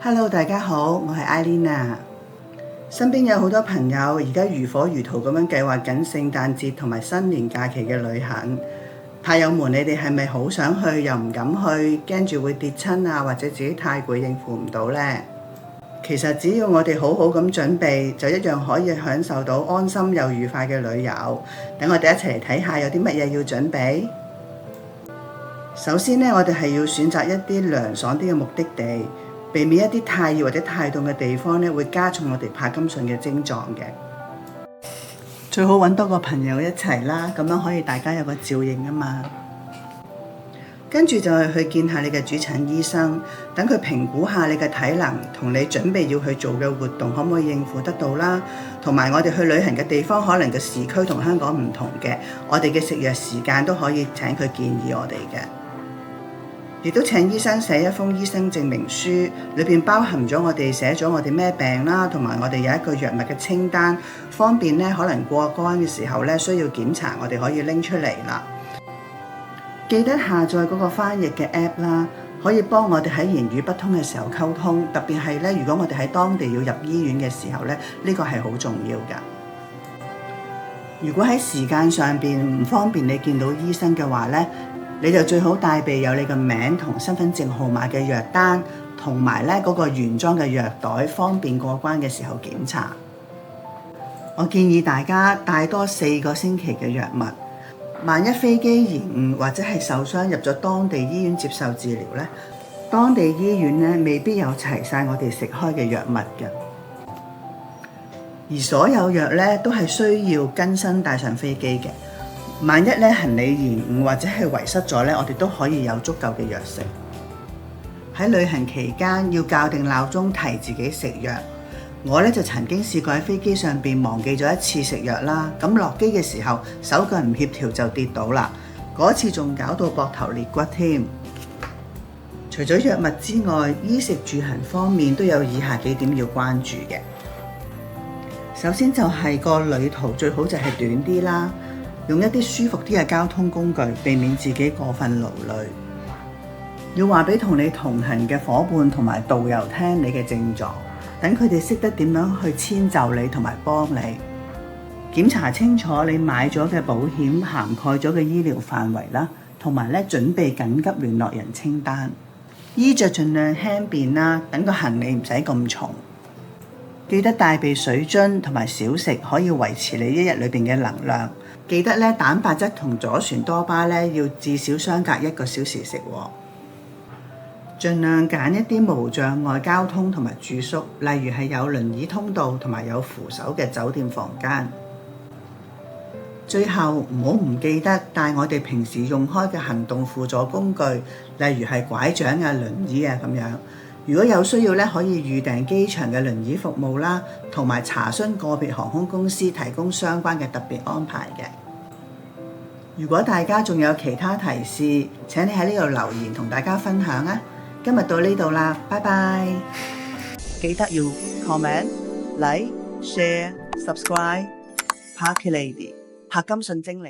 Hello， 大家好，我係 Eileen。身邊有好多朋友而家如火如荼咁樣計劃緊聖誕節同埋新年假期嘅旅行。派友們，你哋係咪好想去又唔敢去，驚住會跌親啊，或者自己太攰應付唔到呢？其實只要我哋好好咁準備，就一樣可以享受到安心又愉快嘅旅遊。等我哋一齊嚟睇下有啲乜嘢要準備。首先呢，我哋係要選擇一啲涼爽啲嘅目的地，避免一啲太熱或者太凍嘅地方呢，會加重我哋帕金遜嘅症狀嘅。最好揾多個朋友一齊啦，咁樣可以大家有個照應啊嘛。跟住就係去見下你嘅主診醫生，等佢評估下你嘅體能同你準備要去做嘅活動可唔可以應付得到啦。同埋我哋去旅行嘅地方可能嘅時區同香港唔同嘅，我哋嘅食藥時間都可以請佢建議我哋嘅。亦都請醫生寫一封醫生證明書，裏邊包含咗我哋寫咗我哋咩病啦，同埋我哋有一個藥物嘅清單，方便咧可能過關嘅時候咧需要檢查，我哋可以拎出嚟啦。記得下載嗰個翻譯嘅 app 啦，可以幫我哋喺言語不通嘅時候溝通，特別係咧如果我哋喺當地要入醫院嘅時候咧，呢個係好重要㗎。如果喺時間上邊唔方便你見到醫生嘅話咧，你就最好帶備有你個名同身份證號碼嘅藥單，同埋咧嗰個原裝嘅藥袋，方便過關嘅時候檢查。我建議大家帶多4個星期嘅藥物，萬一飛機延誤或者係受傷入咗當地醫院接受治療咧，當地醫院咧未必有齊晒我哋食開嘅藥物嘅。而所有藥咧都係需要更新帶上飛機嘅。萬一咧行李延誤或者係遺失咗咧，我哋都可以有足夠嘅藥食。喺旅行期間要校定鬧鐘提自己食藥。我咧就曾經試過喺飛機上邊忘記咗一次食藥啦，咁落機嘅時候手腳唔協調就跌倒啦，嗰次仲搞到膊頭裂骨添。除咗藥物之外，衣食住行方面都有以下幾點要關注嘅。首先就係個旅途最好就係短啲啦。用一啲舒服啲嘅交通工具，避免自己過分勞累。要話俾同你同行嘅夥伴同埋導遊聽你嘅症狀，等佢哋識得點樣去遷就你同埋幫你。檢查清楚你買咗嘅保險涵蓋咗嘅醫療範圍啦，同埋咧準備緊急聯絡人清單。衣着盡量輕便啦，等個行李唔使咁重。記得帶備水樽同埋小食，可以維持你一日裏邊嘅能量。記得咧，蛋白質同左旋多巴咧要至少相隔1個小時食喎。盡量揀一啲無障礙交通同埋住宿，例如係有輪椅通道同埋有扶手嘅酒店房間。最後唔好唔記得帶我哋平時用開嘅行動輔助工具，例如係拐杖啊、輪椅啊咁樣。如果有需要咧，可以預訂機場嘅輪椅服務啦，同埋查詢個別航空公司提供相關嘅特別安排嘅。如果大家仲有其他提示，請你喺呢度留言同大家分享啊！今日到呢度啦，拜拜！記得要 comment、like、share、subscribe。Parky Lady， 柏金遜精靈。